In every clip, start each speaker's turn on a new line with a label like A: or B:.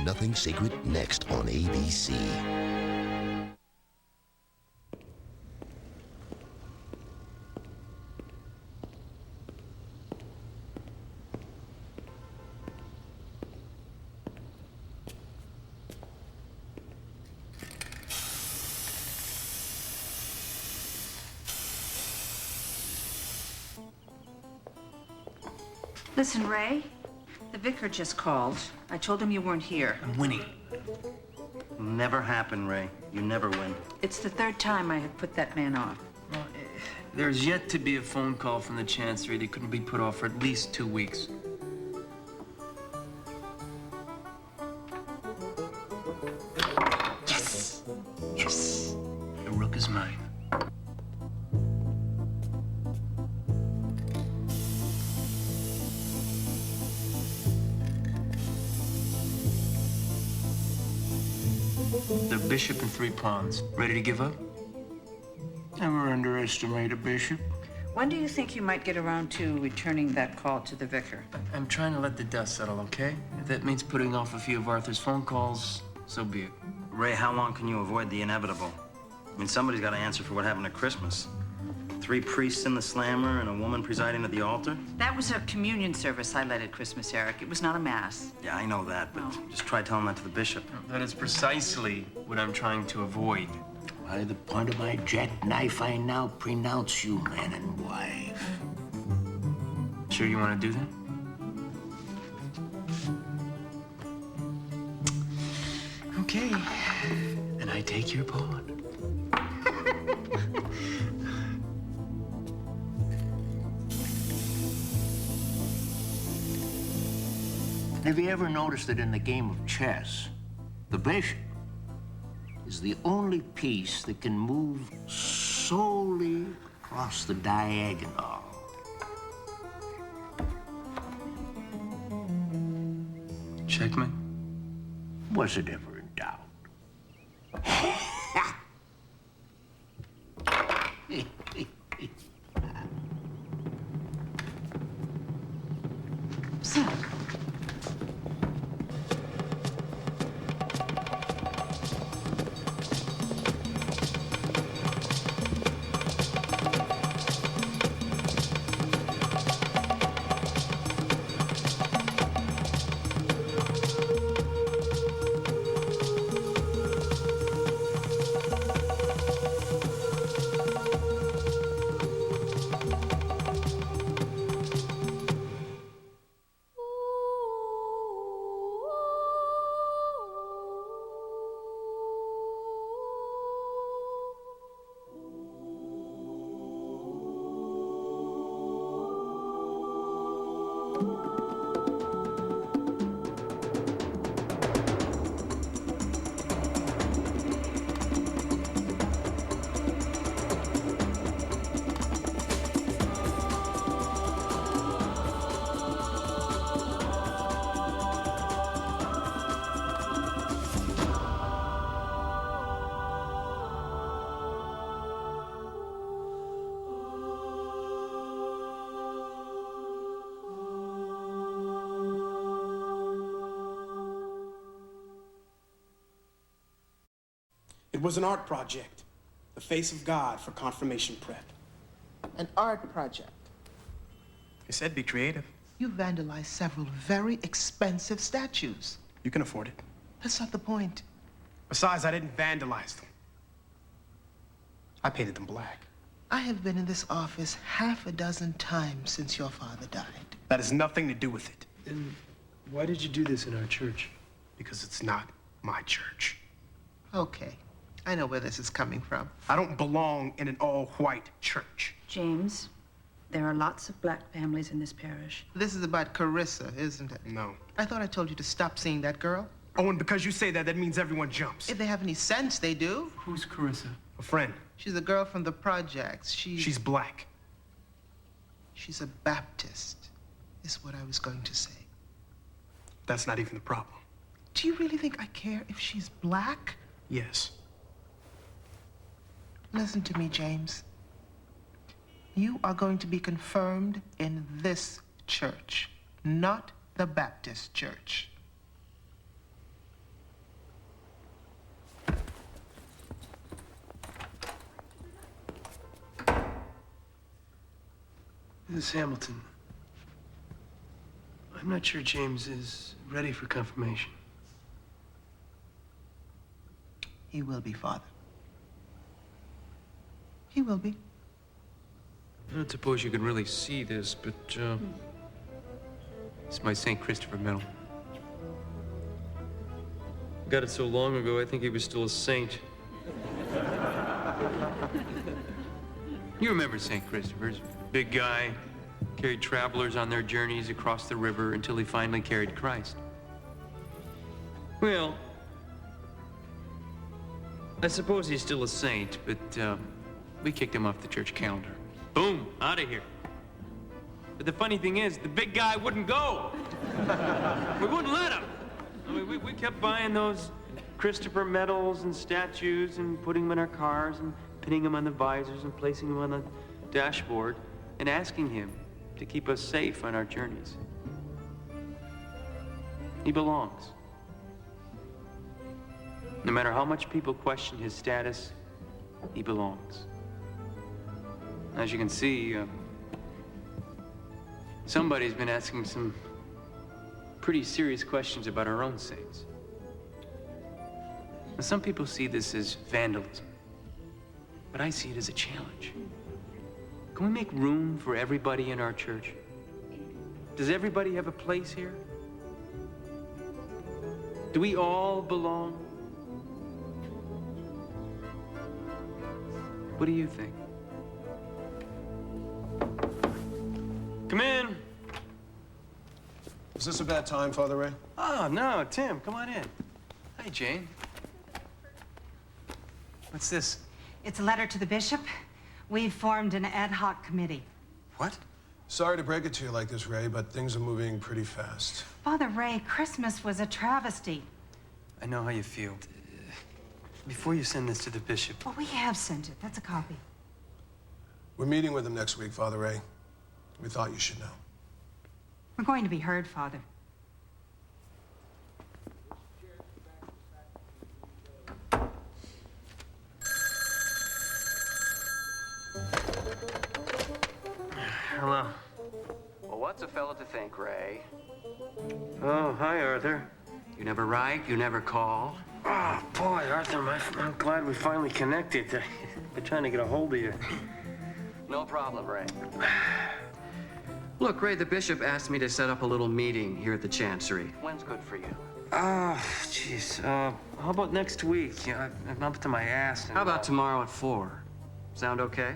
A: Nothing Sacred next on ABC.
B: Listen, Ray, the vicar just called. I told him you weren't here.
C: I'm winning. Never happen, Ray. You never win.
B: It's the third time I have put that man off.
C: Well, there's yet to be a phone call from the chancery that couldn't be put off for at least 2 weeks. Yes! Yes! The rook is mine. The bishop and 3 pawns. Ready to give up?
D: Never underestimate a bishop.
B: When do you think you might get around to returning that call to the vicar?
C: I'm trying to let the dust settle, okay? If that means putting off a few of Arthur's phone calls, so be it.
E: Ray, how long can you avoid the inevitable? I mean, somebody's got to answer for what happened at Christmas. 3 priests in the slammer and a woman presiding at the altar?
B: That was a communion service I led at Christmas, Eric. It was not a mass.
E: Yeah, I know that, but just try telling that to the bishop.
C: That is precisely what I'm trying to avoid.
D: By the point of my jackknife, I now pronounce you man and wife.
C: Sure you want to do that? Okay, then I take your pawn.
D: Have you ever noticed that in the game of chess, the bishop is the only piece that can move solely across the diagonal?
C: Checkmate?
D: Was it ever in doubt?
B: So,
F: It was an art project, the face of God for confirmation prep.
G: An art project.
F: He said be creative.
G: You vandalized several very expensive statues.
F: You can afford it.
G: That's not the point.
F: Besides, I didn't vandalize them. I painted them black.
G: I have been in this office half a dozen times since your father died.
F: That has nothing to do with it.
C: Then why did you do this in our church?
F: Because it's not my church.
G: Okay, I know where this is coming from.
F: I don't belong in an all-white church.
B: James, there are lots of black families in this parish.
G: This is about Carissa, isn't it?
F: No.
G: I thought I told you to stop seeing that girl.
F: Oh, and because you say that, that means everyone jumps.
G: If they have any sense, they do.
C: Who's Carissa?
F: A friend.
G: She's a girl from the projects.
F: She's black.
G: She's a Baptist, is what I was going to say.
F: That's not even the problem.
G: Do you really think I care if she's black?
F: Yes.
G: Listen to me, James. You are going to be confirmed in this church, not the Baptist church.
C: Miss Hamilton, I'm not sure James is ready for confirmation.
G: He will be, Father. He will be.
H: I don't suppose you can really see this, but, it's my St. Christopher medal. Got it so long ago, I think he was still a saint. You remember St. Christopher's? Big guy, carried travelers on their journeys across the river until he finally carried Christ. Well, I suppose he's still a saint, but we kicked him off the church calendar. Boom, out of here. But the funny thing is, the big guy wouldn't go. We wouldn't let him. I mean, we kept buying those Christopher medals and statues and putting them in our cars and pinning them on the visors and placing them on the dashboard and asking him to keep us safe on our journeys. He belongs. No matter how much people question his status, he belongs. As you can see, somebody's been asking some pretty serious questions about our own saints. Now, some people see this as vandalism, but I see it as a challenge. Can we make room for everybody in our church? Does everybody have a place here? Do we all belong? What do you think? Come in.
F: Is this a bad time, Father Ray?
C: Oh, no, Tim, come on in. Hi, Jane. What's this?
B: It's a letter to the bishop. We've formed an ad hoc committee.
C: What?
F: Sorry to break it to you like this, Ray, but things are moving pretty fast.
B: Father Ray, Christmas was a travesty.
C: I know how you feel. Before you send this to the bishop,
B: Well, we have sent it. That's a copy.
F: We're meeting with him next week, Father Ray. We thought you should know.
B: We're going to be heard, Father.
C: hello.
I: Well, what's a fella to think, Ray?
C: Oh, hi, Arthur.
I: You never write, you never call.
C: Oh, boy, Arthur, I'm glad we finally connected. I've been trying to get a hold of you.
I: No problem, Ray. Look, Ray, the bishop asked me to set up a little meeting here at the Chancery. When's good for you?
C: Jeez. How about next week? Yeah, I'm up to my ass.
I: How about tomorrow at 4? Sound okay?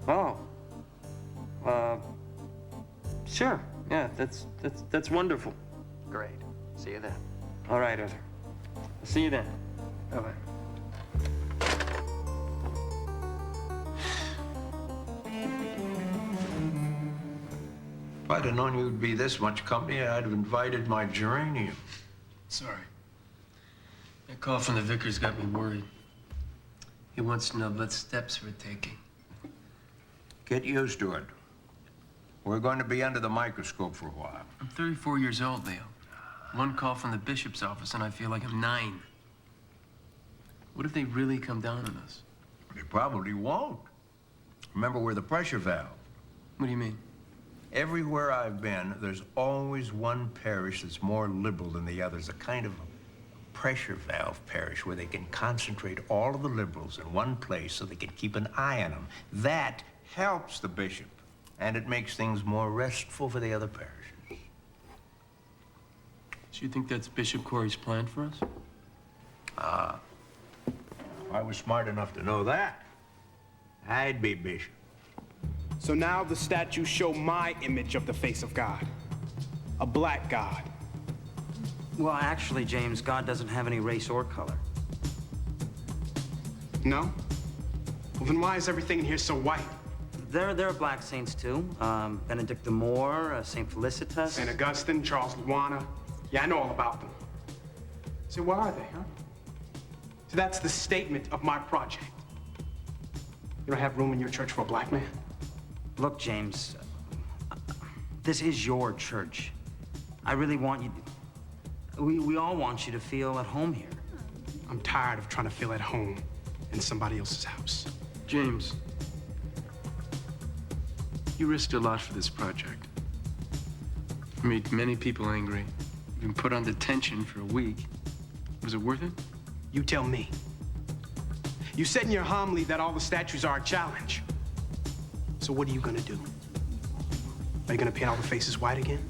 C: Oh. Sure. Yeah, that's wonderful.
I: Great. See you then.
C: All right, Arthur. I'll see you then. Bye-bye.
D: If I'd have known you'd be this much company, I'd have invited my geranium.
C: Sorry. That call from the vicar's got me worried. He wants to know what steps we're taking.
D: Get used to it. We're going to be under the microscope for a while.
C: I'm 34 years old, Leo. One call from the bishop's office and I feel like I'm 9. What if they really come down on us?
D: They probably won't. Remember, we're the pressure valve.
C: What do you mean?
D: Everywhere I've been, there's always one parish that's more liberal than the others, a kind of a pressure valve parish where they can concentrate all of the liberals in one place so they can keep an eye on them. That helps the bishop, and it makes things more restful for the other parishes.
C: So you think that's Bishop Corey's plan for us?
D: If I was smart enough to know that, I'd be bishop.
F: So now the statues show my image of the face of God. A black God.
E: Well, actually, James, God doesn't have any race or color.
F: No? Well, then why is everything in here so white?
E: There are black saints, too. Benedict the Moor, St. Felicitas.
F: St. Augustine, Charles Luana. Yeah, I know all about them. So where are they, huh? So that's the statement of my project. You don't have room in your church for a black man?
E: Look, James, this is your church. I really want you... We all want you to feel at home here.
F: I'm tired of trying to feel at home in somebody else's house.
C: James. You risked a lot for this project. You made many people angry. You've been put on detention for a week. Was it worth it?
F: You tell me. You said in your homily that all the statues are a challenge. So what are you gonna do? Are you gonna paint all the faces white again?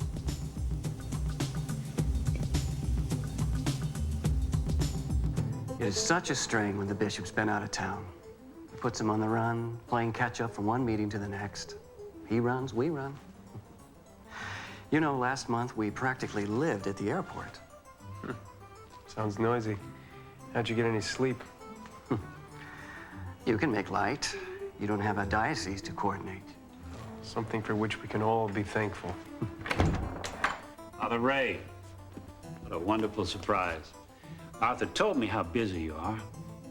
I: It is such a strain when the bishop's been out of town. It puts him on the run, playing catch-up from one meeting to the next. He runs, we run. You know, last month we practically lived at the airport.
C: Sounds noisy. How'd you get any sleep?
I: You can make light. You don't have a diocese to coordinate.
C: Something for which we can all be thankful.
J: Father Ray, what a wonderful surprise. Arthur told me how busy you are.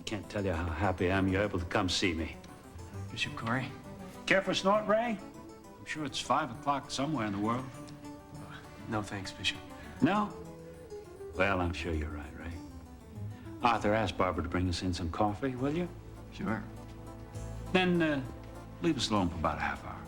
J: Can't tell you how happy I am you're able to come see me.
C: Bishop Corey?
J: Care for a snort, Ray? I'm sure it's 5 o'clock somewhere in the world.
C: No thanks, Bishop.
J: No? Well, I'm sure you're right, Ray. Arthur asked Barbara to bring us in some coffee, will you?
I: Sure.
J: Then leave us alone for about a half hour.